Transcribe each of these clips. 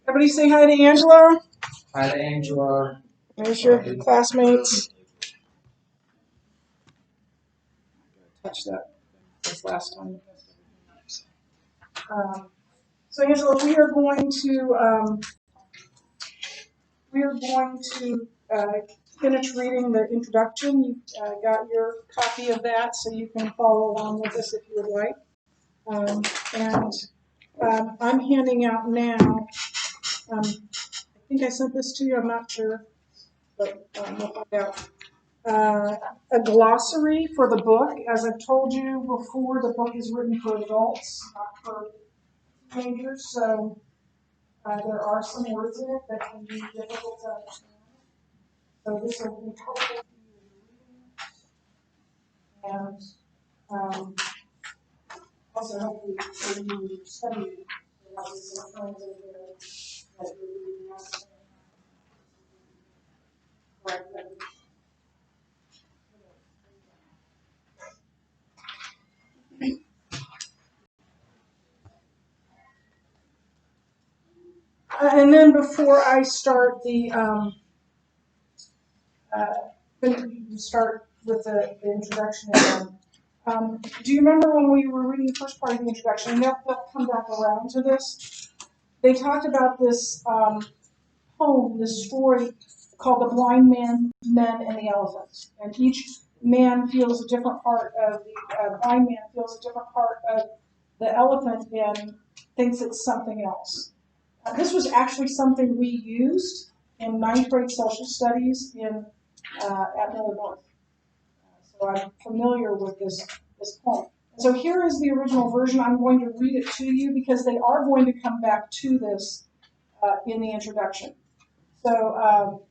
Everybody say hi to Angela. Hi to Angela. There's your classmates. Touch that this last time. So Angela, we are going to finish reading the introduction. You got your copy of that, so you can follow along with us if you would like. I'm handing out now. I think I sent this to you. I'm not sure, but we'll find out. A glossary for the book. As I've told you before, the book is written for adults, not for teenagers, so there are some words in it that can be difficult to understand. So this will be helpful for you and also hopefully for you to study some friends in here that you're reading us. Correct. And then before I start start with the introduction again. Do you remember when we were reading the first part of the introduction? And they'll come back around to this. They talked about this poem, this story called The Blind Man, Men, and the Elephant. And each man feels a different part of the blind man feels a different part of the elephant and thinks it's something else. This was actually something we used in ninth grade social studies at Miller North. So I'm familiar with this poem. So here is the original version. I'm going to read it to you because they are going to come back to this in the introduction. So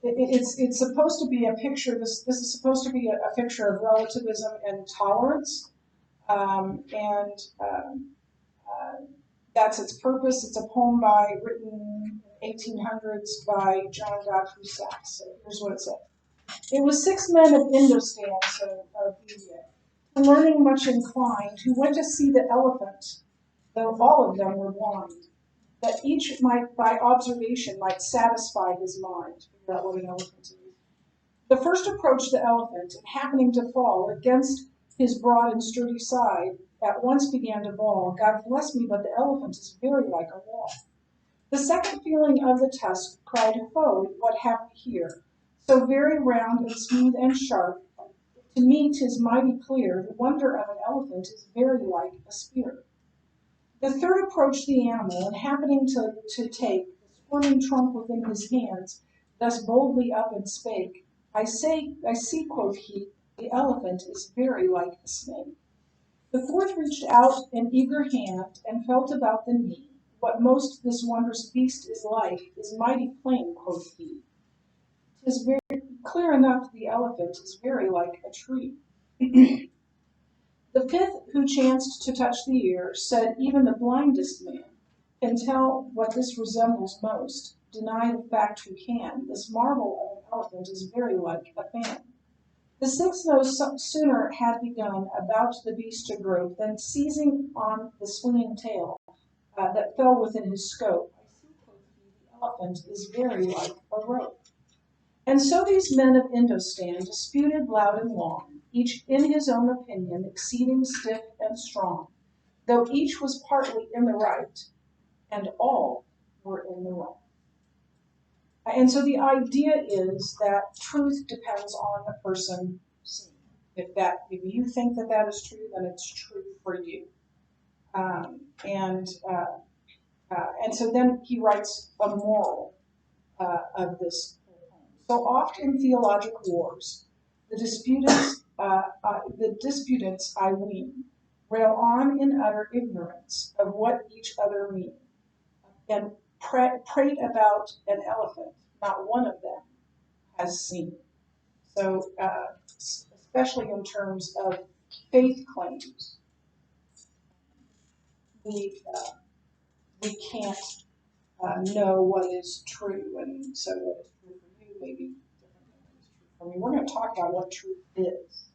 it's supposed to be a picture. This is supposed to be a picture of relativism and tolerance, and that's its purpose. It's a poem written in 1800s by John Godfrey Saxe. So here's what it said. It was 6 men of Indostan, so of India, to learning much inclined, who went to see the elephant, though all of them were blind, that each might by observation might satisfy his mind. Figure out what an elephant is. The first approached the elephant, and happening to fall against his broad and sturdy side, at once began to bawl, God bless me, but the elephant is very like a wall. The second feeling of the tusk cried, Ho, what have we here? So very round and smooth and sharp, to me 'tis mighty clear, the wonder of an elephant is very like a spear. The third approached the animal, and happening to take the squirming trunk within his hands, thus boldly up and spake, I see, quoth he, the elephant is very like a snake. The fourth reached out an eager hand, and felt about the knee. What most this wondrous beast is like, is mighty plain, quoth he. 'Tis very clear enough the elephant is very like a tree. The fifth, who chanced to touch the ear, said, Even the blindest man can tell what this resembles most. Deny the fact who can. This marvel of an elephant is very like a fan. The sixth no sooner had begun about the beast to grope, than seizing on the swinging tail that fell within his scope, I see, quoth he, the elephant is very like a rope. And so these men of Indostan disputed loud and long, each in his own opinion exceeding stiff and strong, though each was partly in the right, and all were in the wrong. And so the idea is that truth depends on the person seeing. If you think that is true, then it's true for you. And so then he writes a moral of this. So oft in theologic wars, the disputants, I ween, rail on in utter ignorance of what each other mean, and prate about an elephant not one of them has seen. So, especially in terms of faith claims, we can't know what is true, and so what is true for you may be different than what is true for me. We're going to talk about what truth is,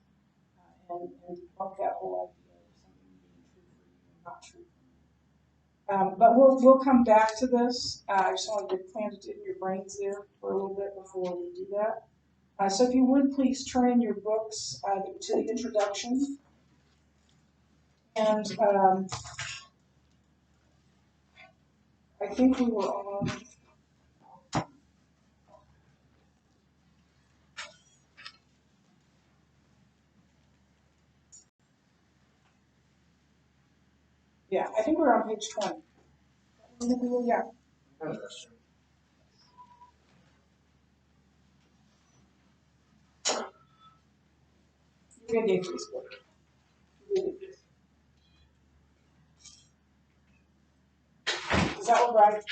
and debunk that whole idea of something being true for you and not true for me. But we'll come back to this. I just wanted to plant it in your brains there for a little bit before we do that. So if you would please turn in your books to the introduction. And I think we were on. Yeah, I think we're on page 20. Yeah. Good day, please. Is that what right?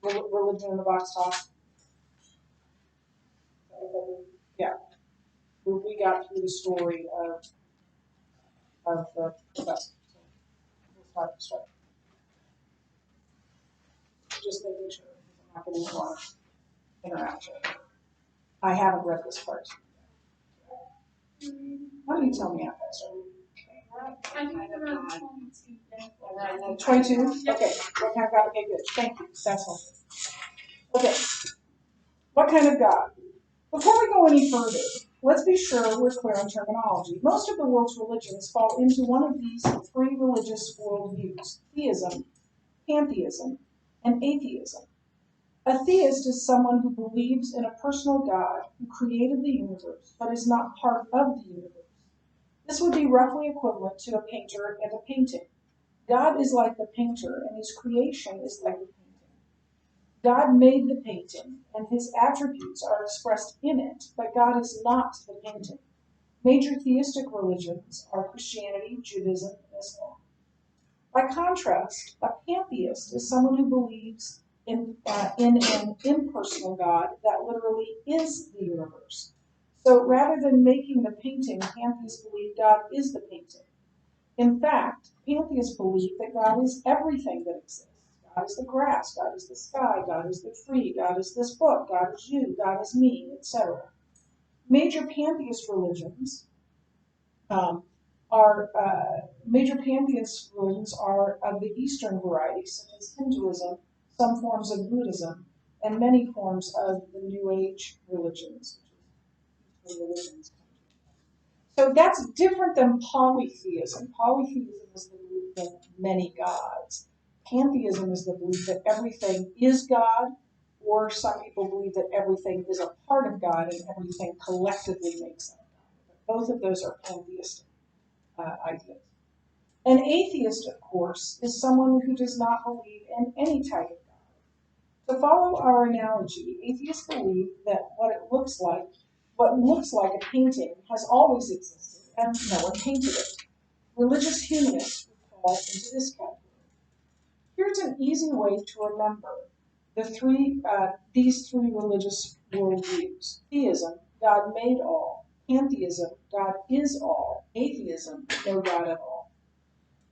Religion in the box talk? Yeah. We got through the story of the professor. So we'll start. Just making sure I'm not getting a lot of interaction. I haven't read this part. Why don't you tell me after I start? I think we're on 22? Okay. What kind of God? Okay, good. Thank you. That's helpful. Okay. What kind of God? Before we go any further, let's be sure we're clear on terminology. Most of the world's religions fall into one of these three religious worldviews: theism, pantheism, and atheism. A theist is someone who believes in a personal God who created the universe but is not part of the universe. This would be roughly equivalent to a painter and a painting. God is like the painter, and his creation is like the painting. God made the painting, and his attributes are expressed in it, but God is not the painting. Major theistic religions are Christianity, Judaism, and Islam. By contrast, a pantheist is someone who believes in an impersonal God that literally is the universe. So rather than making the painting, pantheists believe God is the painting. In fact, pantheists believe that God is everything that exists. God is the grass, God is the sky, God is the tree, God is this book, God is you, God is me, etc. Major pantheist religions are of the Eastern variety, such as Hinduism, some forms of Buddhism, and many forms of the New Age religions. So that's different than polytheism. Polytheism is the belief in many gods. Pantheism is the belief that everything is God, or some people believe that everything is a part of God and everything collectively makes up God. Both of those are pantheistic ideas. An atheist, of course, is someone who does not believe in any type of God. To follow our analogy, atheists believe that what looks like a painting has always existed and no one painted it. Religious humanists would fall into this category. Here's an easy way to remember these three religious worldviews. Theism, God made all. Pantheism, God is all. Atheism, no God at all.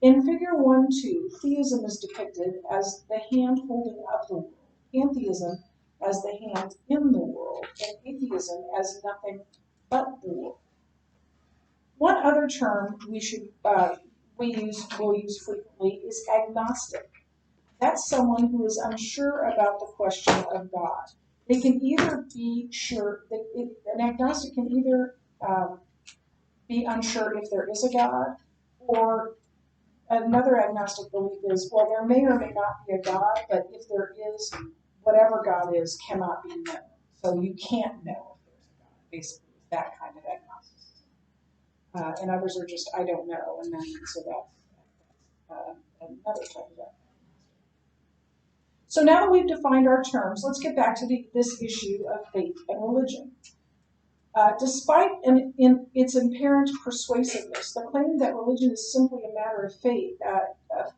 In figure 1-2, theism is depicted as the hand holding up the world, pantheism as the hand in the world, and atheism as nothing but the world. One other term we'll use frequently is agnostic. That's someone who is unsure about the question of God. They can either be sure, an agnostic can either be unsure if there is a God, or another agnostic belief is, well, there may or may not be a God, but if there is, whatever God is cannot be known. So you can't know if there's a God, basically, that kind of agnosticism. And others are just, I don't know, and then so that's another type of agnosticism. So now that we've defined our terms, let's get back to this issue of faith and religion. Despite its apparent persuasiveness, the claim that religion is simply a matter of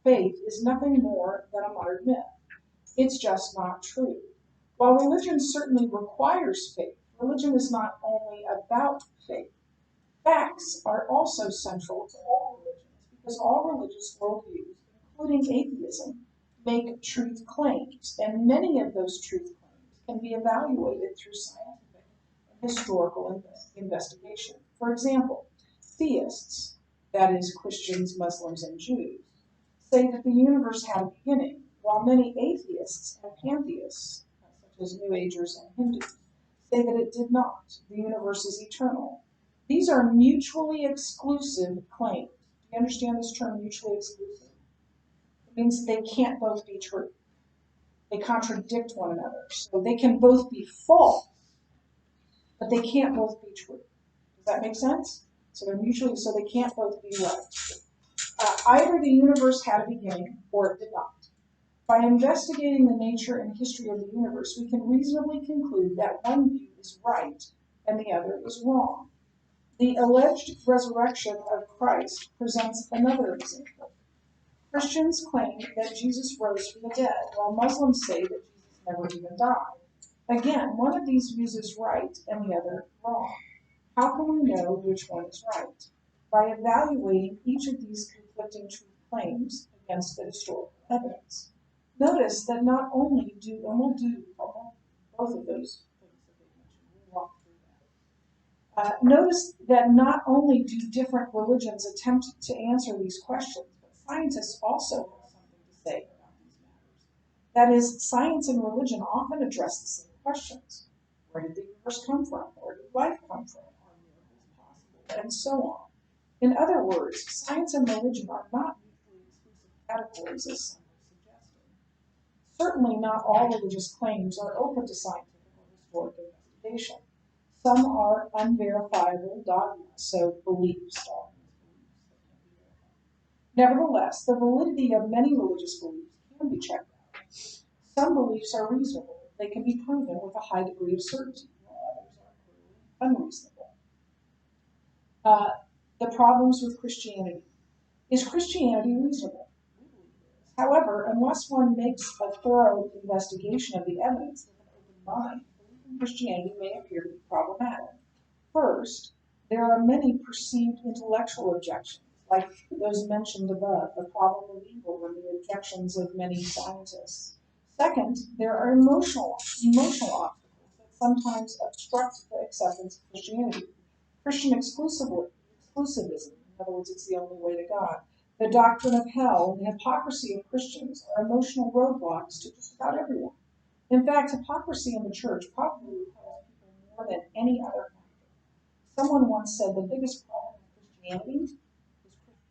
faith is nothing more than a modern myth. It's just not true. While religion certainly requires faith, religion is not only about faith. Facts are also central to all religions because all religious worldviews, including atheism, make truth claims, and many of those truth claims can be evaluated through scientific and historical investigation. For example, theists, that is, Christians, Muslims, and Jews, say that the universe had a beginning, while many atheists and pantheists, such as New Agers and Hindus, say that it did not. The universe is eternal. These are mutually exclusive claims. Do you understand this term, mutually exclusive? It means they can't both be true. They contradict one another. So they can both be false, but they can't both be true. Does that make sense? So they're mutually, so they can't both be right. Either the universe had a beginning or it did not. By investigating the nature and history of the universe, we can reasonably conclude that one view is right and the other is wrong. The alleged resurrection of Christ presents another example. Christians claim that Jesus rose from the dead, while Muslims say that Jesus never even died. Again, one of these views is right and the other wrong. How can we know which one is right? By evaluating each of these conflicting truth claims against the historical evidence. Notice that not only do, and we'll do both of those things that they mentioned, we'll walk through that. Notice that not only do different religions attempt to answer these questions, but scientists also have something to say about these matters. That is, science and religion often address the same questions. Where did the universe come from? Where did life come from? Are miracles possible? And so on. In other words, science and religion are not mutually exclusive categories as some have suggested. Certainly not all religious claims are open to scientific or historic investigation. Some are unverifiable dogmas, so beliefs, that can't be verified. Nevertheless, the validity of many religious beliefs can be checked out. Some beliefs are reasonable. They can be proven with a high degree of certainty, while others are clearly unreasonable. The problems with Christianity. Is Christianity reasonable? We believe it is. However, unless one makes a thorough investigation of the evidence with an open mind, belief in Christianity may appear to be problematic. First, there are many perceived intellectual objections, like those mentioned above, the problem of evil and the objections of many scientists. Second, there are emotional obstacles that sometimes obstruct the acceptance of Christianity. Christian exclusivism, in other words, it's the only way to God, the doctrine of hell, and the hypocrisy of Christians are emotional roadblocks to just about everyone. In fact, hypocrisy in the church probably repels people more than any other factor. Someone once said the biggest problem with Christianity is Christians.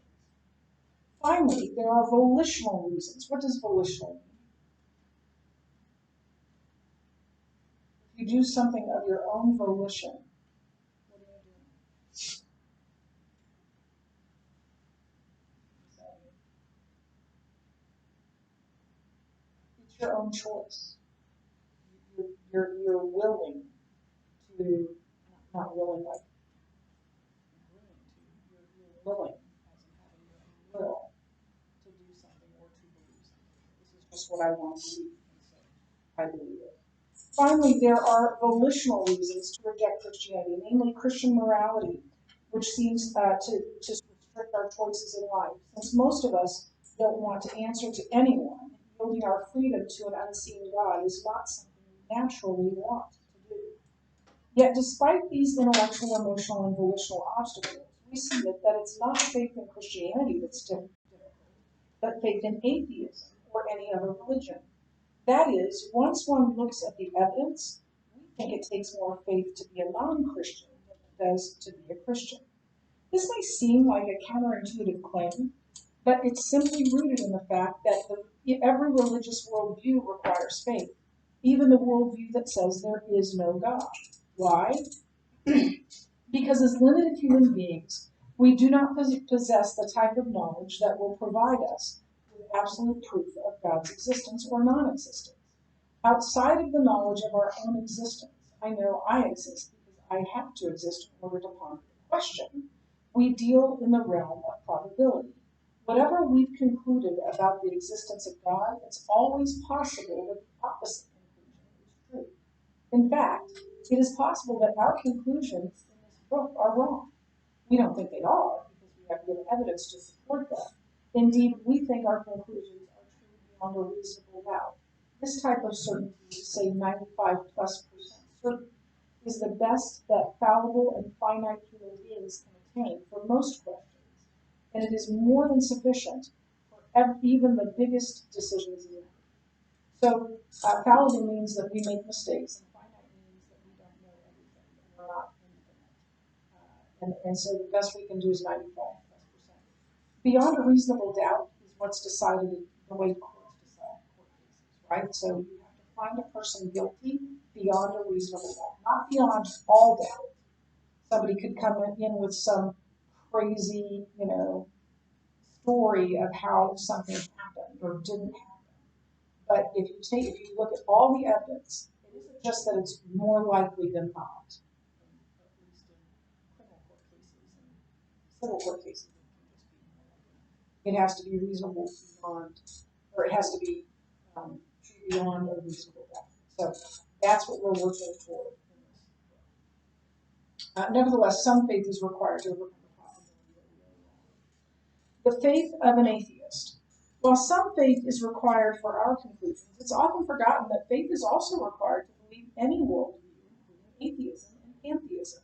Finally, there are volitional reasons. What does volitional mean? If you do something of your own volition, what are you doing? It's your own choice. You're willing to, not willing like agreeing to, you're willing, as in having your own will, to do something or to believe something. This is just what I want to believe, and so I believe it. Finally, there are volitional reasons to reject Christianity, namely Christian morality, which seems to restrict our choices in life. Since most of us don't want to answer to anyone, yielding our freedom to an unseen God is not something we naturally want to do. Yet, despite these intellectual, emotional, and volitional obstacles, we see that it's not faith in Christianity that's difficult, but faith in atheism or any other religion. That is, once one looks at the evidence, we think it takes more faith to be a non-Christian than it does to be a Christian. This may seem like a counterintuitive claim, but it's simply rooted in the fact that every religious worldview requires faith, even the worldview that says there is no God. Why? Because as limited human beings, we do not possess the type of knowledge that will provide us with absolute proof of God's existence or non-existence. Outside of the knowledge of our own existence, I know I exist because I have to exist in order to ponder the question. We deal in the realm of probability. Whatever we've concluded about the existence of God, it's always possible that the opposite conclusion is true. In fact, it is possible that our conclusions in this book are wrong. We don't think they are because we have good evidence to support them. Indeed, we think our conclusions are true beyond a reasonable doubt. This type of certainty, say 95+% certain, is the best that fallible and finite human beings can attain for most questions, and it is more than sufficient for even the biggest decisions in life. So fallible means that we make mistakes, and finite means that we don't know everything, that we're not infinite. And so the best we can do is 95%. Beyond a reasonable doubt is what's decided in the way courts decide court cases, right? So you have to find a person guilty beyond a reasonable doubt, not beyond all doubt. Somebody could come in with some crazy, story of how something happened or didn't happen. But if you look at all the evidence, it isn't just that it's more likely than not, at least in criminal court cases and civil court cases. It has to be reasonable beyond, or it has to be beyond a reasonable doubt. So that's what we're working for. Nevertheless, some faith is required to overcome the possibility that we are wrong. The faith of an atheist. While some faith is required for our conclusions, it's often forgotten that faith is also required to believe any worldview, including atheism and pantheism.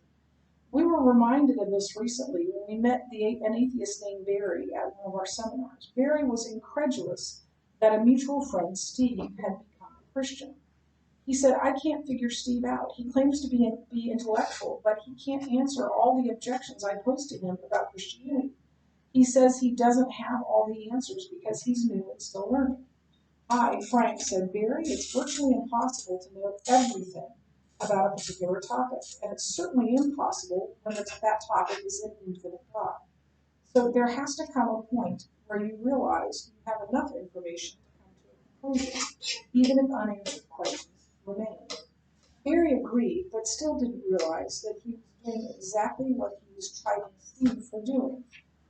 We were reminded of this recently when we met an atheist named Barry at one of our seminars. Barry was incredulous that a mutual friend, Steve, had become a Christian. He said, I can't figure Steve out. He claims to be intellectual, but he can't answer all the objections I posed to him about Christianity. He says he doesn't have all the answers because he's new and still learning. I, Frank, said, Barry, it's virtually impossible to know everything about a particular topic, and it's certainly impossible when that topic is an infinite God. So there has to come a point where you realize you have enough information to come to a conclusion, even if unanswered questions remain. Barry agreed, but still didn't realize that he was doing exactly what he was chiding Steve for doing.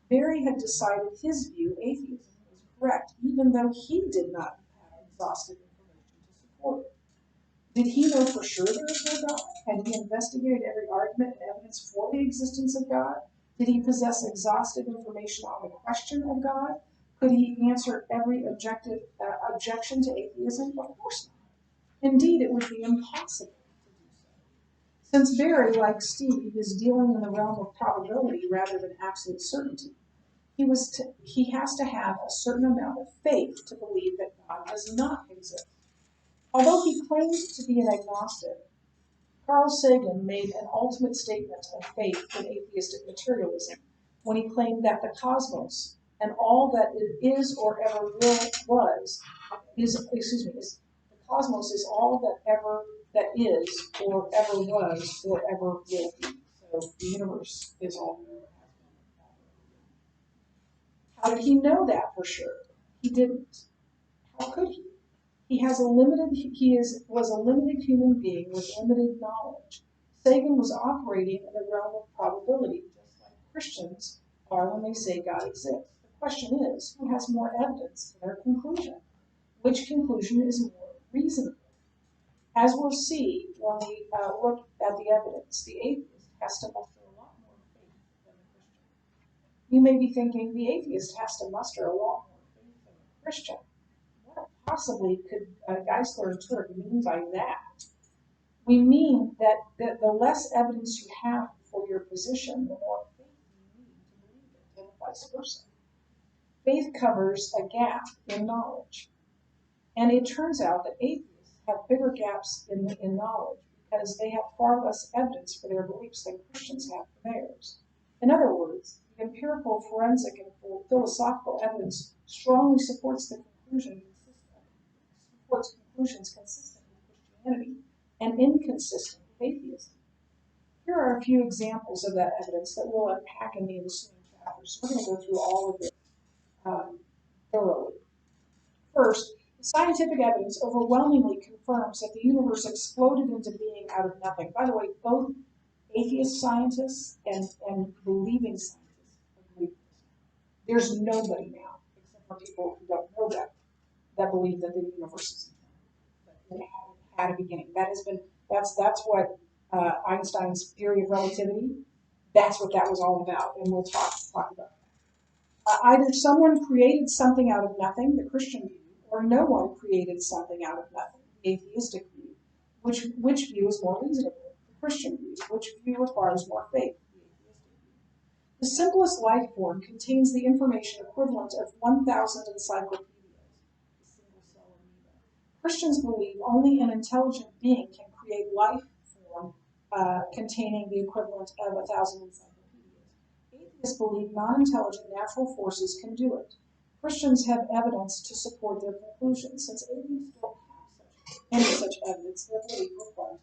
Barry had decided his view, atheism, was correct, even though he did not have exhaustive information to support it. Did he know for sure there was no God? Had he investigated every argument and evidence for the existence of God? Did he possess exhaustive information on the question of God? Could he answer every objection to atheism? Of course not. Indeed, it would be impossible to do so. Since Barry, like Steve, is dealing in the realm of probability rather than absolute certainty, he has to have a certain amount of faith to believe that God does not exist. Although he claims to be an agnostic, Carl Sagan made an ultimate statement of faith in atheistic materialism when he claimed that the cosmos and all that it is or ever was the cosmos is all that is or ever was or ever will be. So the universe is all there has been. How did he know that for sure? He didn't. How could he? He was a limited human being with limited knowledge. Sagan was operating in the realm of probability, just like Christians are when they say God exists. The question is, who has more evidence to their conclusion? Which conclusion is more reasonable? As we'll see when we look at the evidence, the atheist has to muster a lot more faith than the Christian. You may be thinking the atheist has to muster a lot more faith than the Christian. What possibly could Geisler and Turk mean by that? We mean that the less evidence you have for your position, the more faith you need to believe it, and vice versa. Faith covers a gap in knowledge. And it turns out that atheists have bigger gaps in knowledge because they have far less evidence for their beliefs than Christians have for theirs. In other words, the empirical, forensic, and philosophical evidence strongly supports conclusions consistent with Christianity and inconsistent with atheism. Here are a few examples of that evidence that we'll unpack in the ensuing chapters. We're going to go through all of it thoroughly. First, the scientific evidence overwhelmingly confirms that the universe exploded into being out of nothing. By the way, both atheist scientists and believing scientists agree with this. There's nobody now, except for people who don't know that believe that the universe is infinite, that it had a beginning. That's what Einstein's theory of relativity, that's what that was all about, and we'll talk about that. Either someone created something out of nothing, the Christian view, or no one created something out of nothing, the atheistic view. Which view is more reasonable? The Christian view. Which view requires more faith? The atheistic view. The simplest life form contains the information equivalent of 1,000 encyclopedias. The single-cell amoeba. Christians believe only an intelligent being can create life form containing the equivalent of 1,000 encyclopedias. Atheists believe non-intelligent natural forces can do it. Christians have evidence to support their conclusion. Since atheists don't have any such evidence, their belief requires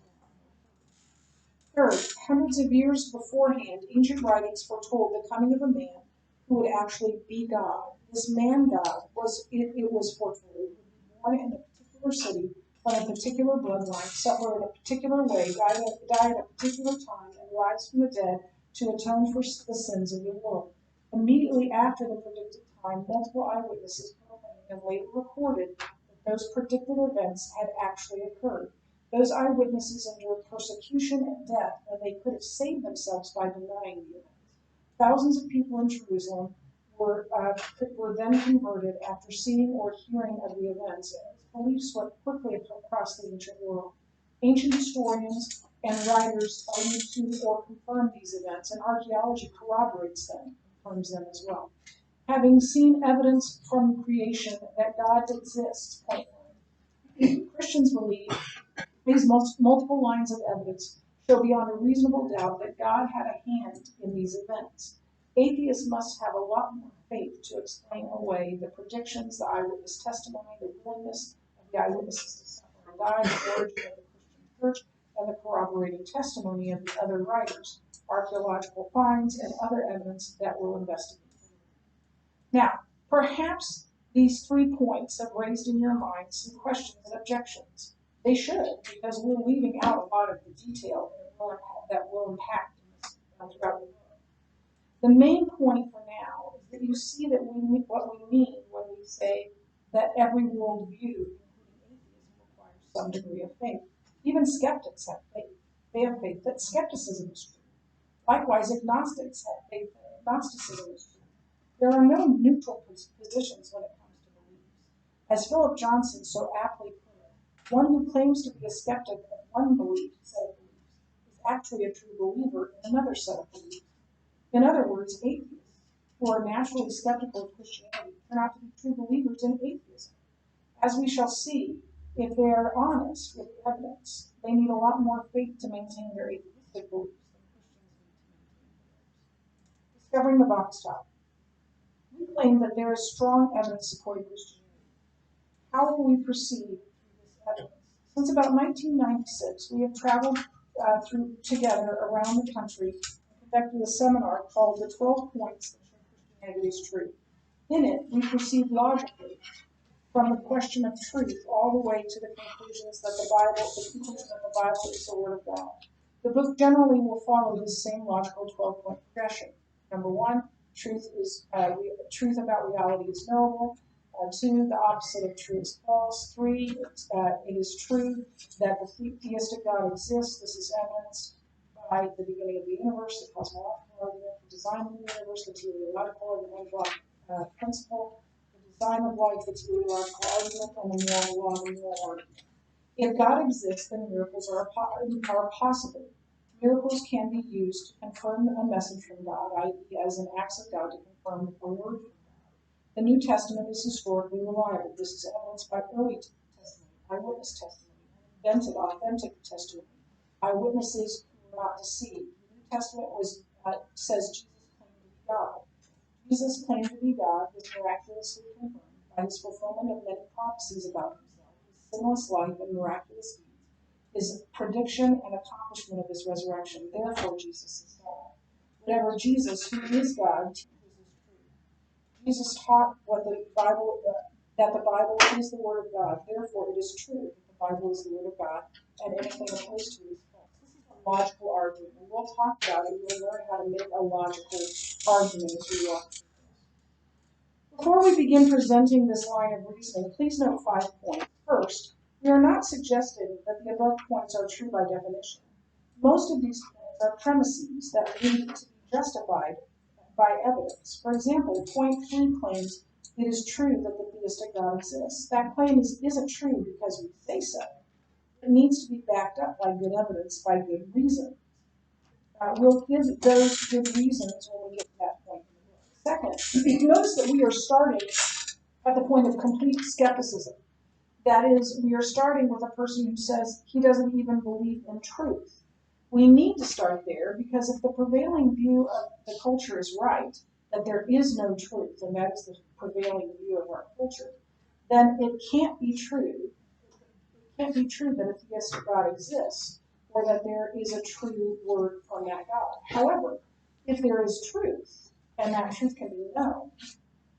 Third, hundreds of years beforehand, ancient writings foretold the coming of a man who would actually be God. This man God it was foretold would be born in a particular city from a particular bloodline, suffer in a particular way, die at a particular time, and rise from the dead to atone for the sins of the world. Immediately after the predicted time, multiple eyewitnesses proclaimed and later recorded that those predicted events had actually occurred. Those eyewitnesses endured persecution and death when they could have saved themselves by denying the events. Thousands of people in Jerusalem were then converted after seeing or hearing of the events, and this belief swept quickly across the ancient world. Ancient historians and writers allude to or confirm these events, and archaeology corroborates them, confirms them as well. Having seen evidence from creation that God exists, Christians believe these multiple lines of evidence show beyond a reasonable doubt that God had a hand in these events. Atheists must have a lot more faith to explain away the predictions, the eyewitness testimony, the willingness of the eyewitnesses to suffer and die, the origin of the Christian church, and the corroborating testimony of the other writers, archaeological finds, and other evidence that will investigate. Now, perhaps these 3 points have raised in your mind some questions and objections. They should, because we're leaving out a lot of the detail that will impact this throughout the book. The main point for now is that you see that what we mean when we say that every worldview, including atheism, requires some degree of faith. Even skeptics have faith. They have faith that skepticism is true. Likewise, agnostics have faith that agnosticism is true. There are no neutral positions when it comes to beliefs. As Philip Johnson so aptly put it, one who claims to be a skeptic of one set of beliefs is actually a true believer in another set of beliefs. In other words, atheists who are naturally skeptical of Christianity turn out to be true believers in atheism. As we shall see, if they are honest with the evidence, they need a lot more faith to maintain their atheistic beliefs than Christians need to maintain theirs. Discovering the box top. We claim that there is strong evidence supporting Christianity. How will we proceed through this evidence? Since about 1996, we have traveled together around the country and conducted a seminar called The 12 Points That Show Christianity is True. In it, we proceed logically from the question of truth all the way to the conclusion that the Bible is the Word of God. The book generally will follow this same logical 12-point progression. Number 1, truth about reality is knowable. 2, the opposite of true is false. 3, it is true that the theistic God exists. This is evidenced by the beginning of the universe, the cosmological argument, the design of the universe, the teleological and angelic principle, the design of life, the teleological argument, and the moral law, the moral argument. If God exists, then miracles are possible. Miracles can be used to confirm a message from God, i.e., as an act of God to confirm a word from God. The New Testament is historically reliable. This is evidenced by early testimony, eyewitness testimony, and invented authentic testimony. Eyewitnesses who were not deceived. The New Testament says Jesus claimed to be God. Was miraculously confirmed by his fulfillment of many prophecies about himself, his sinless life and miraculous deeds, his prediction and accomplishment of his resurrection. Therefore, Jesus is God. Whatever Jesus, who is God, teaches is true. Jesus taught that the Bible is the Word of God. Therefore, it is true that the Bible is the Word of God, and anything opposed to it is false. This is a logical argument, and we'll talk about it. We'll learn how to make a logical argument as we walk through this. Before we begin presenting this line of reasoning, please note 5 points. First, we are not suggesting that the above points are true by definition. Most of these points are premises that need to be justified by evidence. For example, point 3 claims it is true that the theistic God exists. That claim isn't true because we say so. It needs to be backed up by good evidence, by good reason. We'll give those good reasons when we get to that Second, notice that we are starting at the point of complete skepticism. That is, we are starting with a person who says he doesn't even believe in truth. We need to start there because if the prevailing view of the culture is right, that there is no truth, and that is the prevailing view of our culture, then it can't be true. It can't be true that a theistic God exists or that there is a true word from that God. However, if there is truth, and that truth can be known,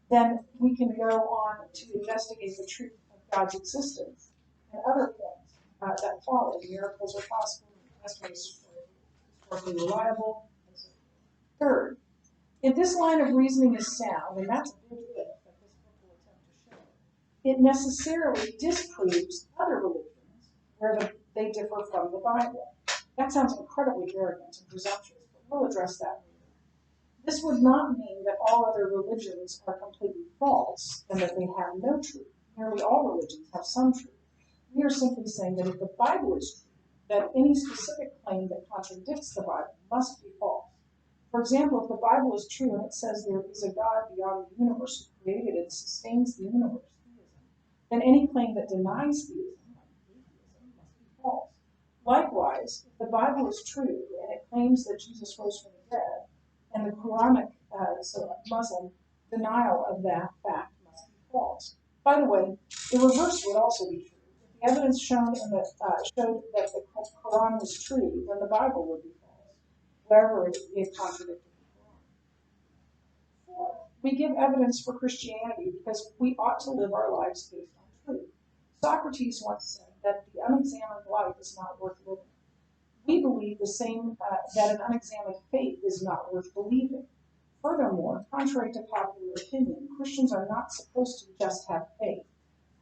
then we can go on to investigate the truth of God's existence and other points that follow. Miracles are possible, estimates are historically reliable, and so forth. Third, if this line of reasoning is sound, and that's a big if that this book will attempt to show, it necessarily disproves other religions where they differ from the Bible. That sounds incredibly arrogant and presumptuous, but we'll address that later. This would not mean that all other religions are completely false and that they have no truth. Nearly all religions have some truth. We are simply saying that if the Bible is true, that any specific claim that contradicts the Bible must be false. For example, if the Bible is true and it says there is a God beyond the universe who created and sustains the universe, then any claim that denies theism, like atheism, must be false. Likewise, if the Bible is true and it claims that Jesus rose from the dead, and the Quranic, so Muslim denial of that fact must be false. By the way, the reverse would also be true. If the evidence showed that the Quran was true, then the Bible would be false, wherever it contradicted the Quran. Fourth, we give evidence for Christianity because we ought to live our lives based on truth. Socrates once said that the unexamined life is not worth living. We believe the same, that an unexamined faith is not worth believing. Furthermore, contrary to popular opinion, Christians are not supposed to just have faith.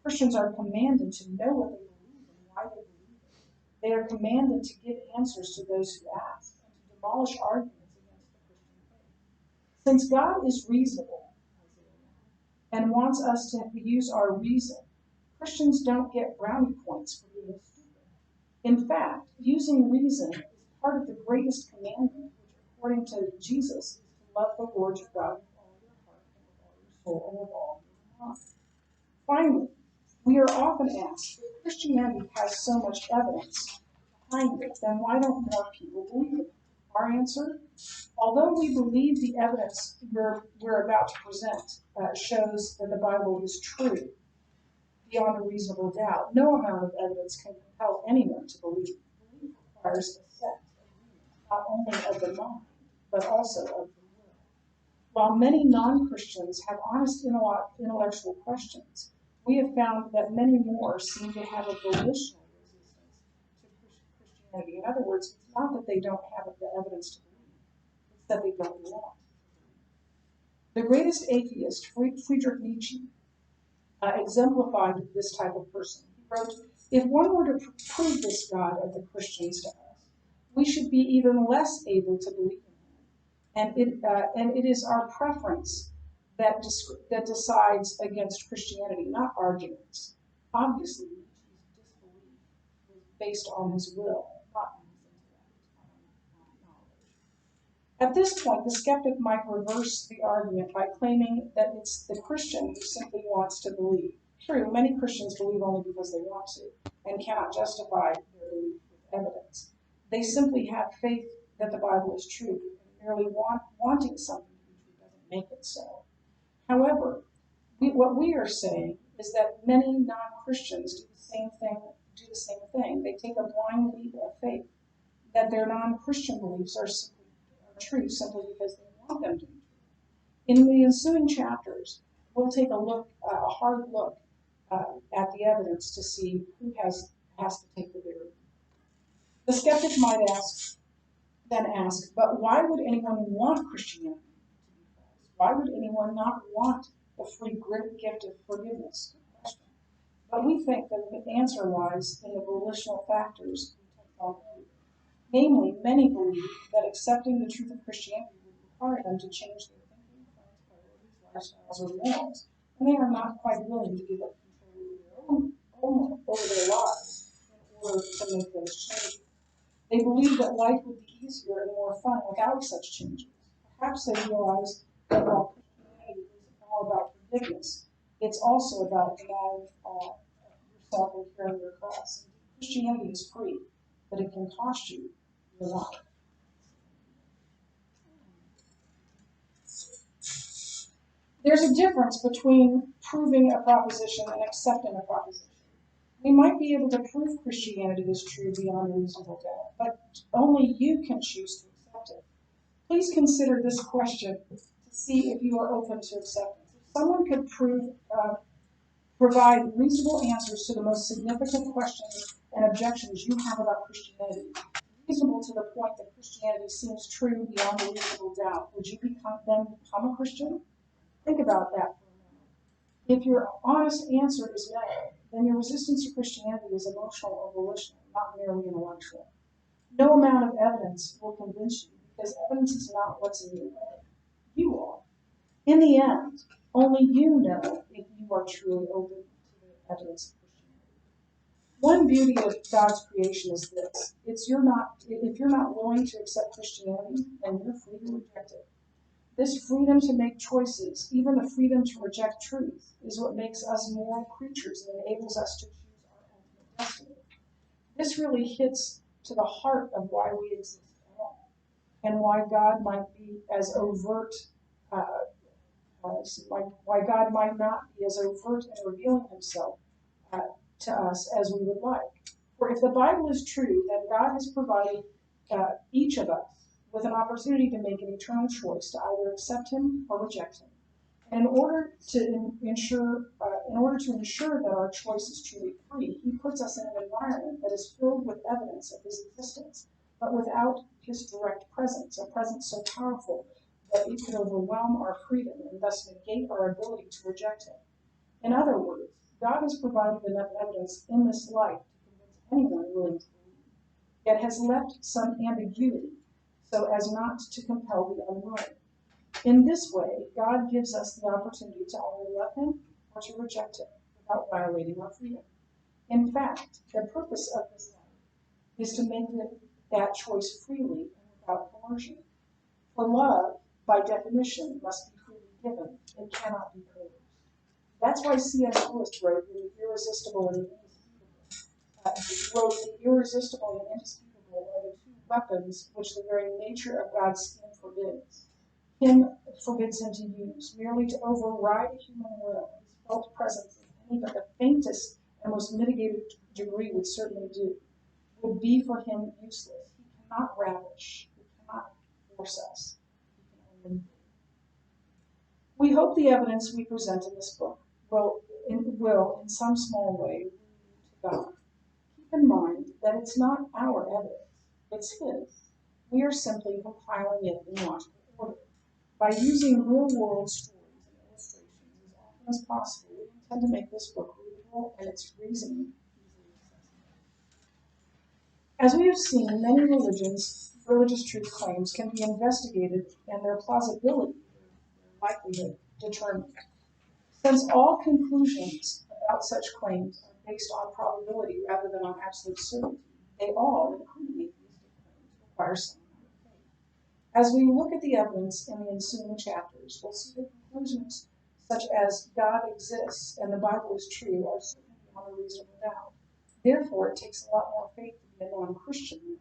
Christians are commanded to know what they believe and why they believe it. They are commanded to give answers to those who ask and to demolish arguments against the Christian faith. Since God is reasonable and wants us to use our reason, Christians don't get brownie points for being stupid. In fact, using reason is part of the greatest commandment, which, according to Jesus, is to love the Lord your God with all your heart and with all your soul and with all your mind. Finally, we are often asked, if Christianity has so much evidence behind it, then why don't more people believe it? Our answer? Although we believe the evidence we're about to present shows that the Bible is true, beyond a reasonable doubt, no amount of evidence can compel anyone to believe. Belief requires a set agreement, not only of the mind, but also of the will. While many non-Christians have honest intellectual questions, we have found that many more seem to have a volitional resistance to Christianity. In other words, it's not that they don't have the evidence to believe, it's that they don't want. The greatest atheist, Friedrich Nietzsche, exemplified this type of person. He wrote, if one were to prove this God of the Christians to us, we should be even less able to believe in him. And it is our preference that decides against Christianity, not arguments. Obviously, Nietzsche's disbelief was based on his will, not on his intellect, on knowledge. At this point, the skeptic might reverse the argument by claiming that it's the Christian who simply wants to believe. True, many Christians believe only because they want to and cannot justify their belief with evidence. They simply have faith that the Bible is true, and merely wanting something to be true doesn't make it so. However, what we are saying is that many non-Christians do the same thing. They take a blind leap of faith that their non-Christian beliefs are true simply because they want them to be true. In the ensuing chapters, we'll take a hard look at the evidence to see who has to take the bigger leap. The skeptic might then ask, but why would anyone want Christianity to be false? Why would anyone not want the free gift of forgiveness? Good question. But we think that the answer lies in the volitional factors we touched on earlier. Namely, many believe that accepting the truth of Christianity would require them to change their thinking, plans, priorities, lifestyles, or morals, and they are not quite willing to give up control over their lives in order to make those changes. They believe that life would be easier and more fun without such changes. Perhaps they realize that while more about forgiveness. It's also about denying yourself and carrying your cross. Christianity is free, but it can cost you your life. There's a difference between proving a proposition and accepting a proposition. We might be able to prove Christianity is true beyond a reasonable doubt, but only you can choose to accept it. Please consider this question to see if you are open to acceptance. If someone could provide reasonable answers to the most significant questions and objections you have about Christianity, reasonable to the point that Christianity seems true beyond a reasonable doubt, would you then become a Christian? Think about that for a moment. If your honest answer is no, then your resistance to Christianity is emotional or volitional, not merely intellectual. No amount of evidence will convince you, because evidence is not what's in your way. You are. In the end, only you know if you are truly open to the evidence of Christianity. One beauty of God's creation is this: if you're not willing to accept Christianity, then you're free to reject it. This freedom to make choices, even the freedom to reject truth, is what makes us moral creatures and enables us to choose our ultimate destiny. This really hits to the heart of why we exist at all, and why God might be as overt, why God might not be as overt in revealing himself to us as we would like. For if the Bible is true, then God has provided each of us with an opportunity to make an eternal choice to either accept him or reject him. And in order to ensure that our choice is truly free, he puts us in an environment that is filled with evidence of his existence, but without his direct presence, a presence so powerful that it could overwhelm our freedom and thus negate our ability to reject him. In other words, God has provided enough evidence in this life to convince anyone willing to believe, yet has left some ambiguity so as not to compel the unwilling. In this way, God gives us the opportunity to either love him or to reject him without violating our freedom. In fact, the purpose of this life is to make that choice freely and without coercion. For love, by definition, must be freely given. It cannot be coerced. That's why C.S. Lewis wrote The Irresistible and Indisputable are the two weapons which the very nature of God's scheme forbids. Forbids him to use, merely to override a human will. His felt presence in any but the faintest and most mitigated degree would certainly do, would be for him useless. He cannot ravish. He cannot force us. He can only be. We hope the evidence we present in this book will, in some small way, lead you to God. Keep in mind that it's not our evidence, it's his. We are simply compiling it in logical order. By using real-world stories and illustrations as often as possible, we intend to make this book readable and its reasoning easily accessible. As we have seen, many religious truth claims can be investigated and their plausibility, their likelihood, determined. Since all conclusions about such claims are based on probability rather than on absolute certainty, they all, including atheistic claims, require some amount of faith. As we look at the evidence in the ensuing chapters, we'll see that conclusions such as God exists and the Bible is true are certainly beyond a reasonable doubt. Therefore, it takes a lot more faith to be a non-Christian than it does to be a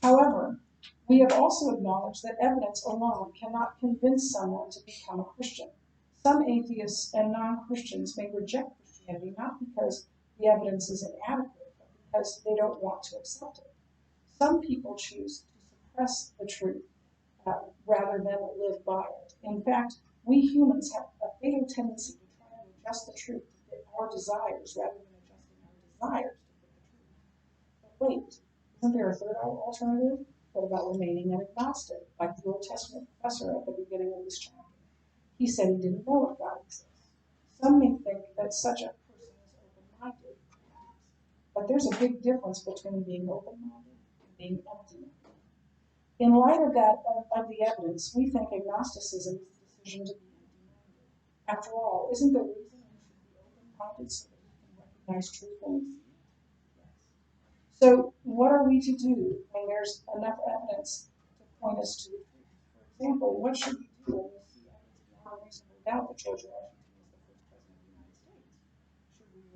Christian. However, we have also acknowledged that evidence alone cannot convince someone to become a Christian. Some atheists and non-Christians may reject Christianity not because the evidence is inadequate, but because they don't want to accept it. Some people choose to suppress the truth rather than live by it. In fact, we humans have a fatal tendency to try to adjust the truth to fit our desires rather than adjusting our desires to fit the truth. But wait, isn't there a third alternative? What about remaining an agnostic, like the Old Testament professor at the beginning of this chapter? He said he didn't know if God exists. Some may think that such a person is open-minded, perhaps. But there's a big difference between being open-minded and being empty-minded. In light of the evidence, we think agnosticism is the decision to be empty-minded. After all, isn't the reason we should be open-minded so that we can recognize truth when we see it? Yes. So what are we to do when there's enough evidence to point us to the truth? For example, what should we do when we see evidence beyond doubt that George Washington was the first president of the United States. Should we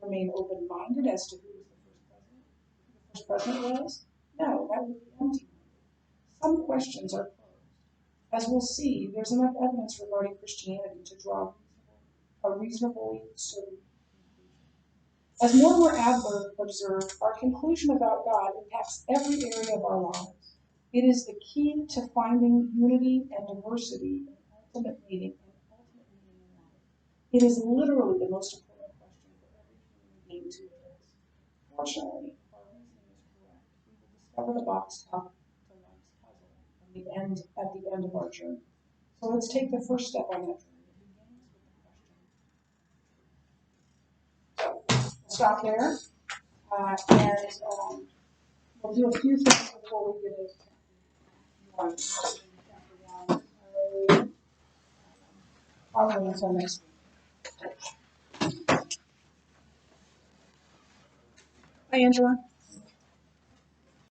remain open-minded as to who was the first president? Who the first president was? No, that would be empty-minded. Some questions are closed. As we'll see, there's enough evidence regarding Christianity to draw a reasonably certain conclusion. As Mortimer Adler observed, our conclusion about God impacts every area of our lives. It is the key to finding unity and diversity in ultimate meaning in life. It is literally the most important question for every human being to address. Fortunately, if our reasoning is correct, we will discover the box top to life's puzzle at the end of our journey. So let's take the first step on that journey. It begins with the question. We'll stop there, and we'll do a few things before we get into chapter 1. Probably until next week. Hi, Angela.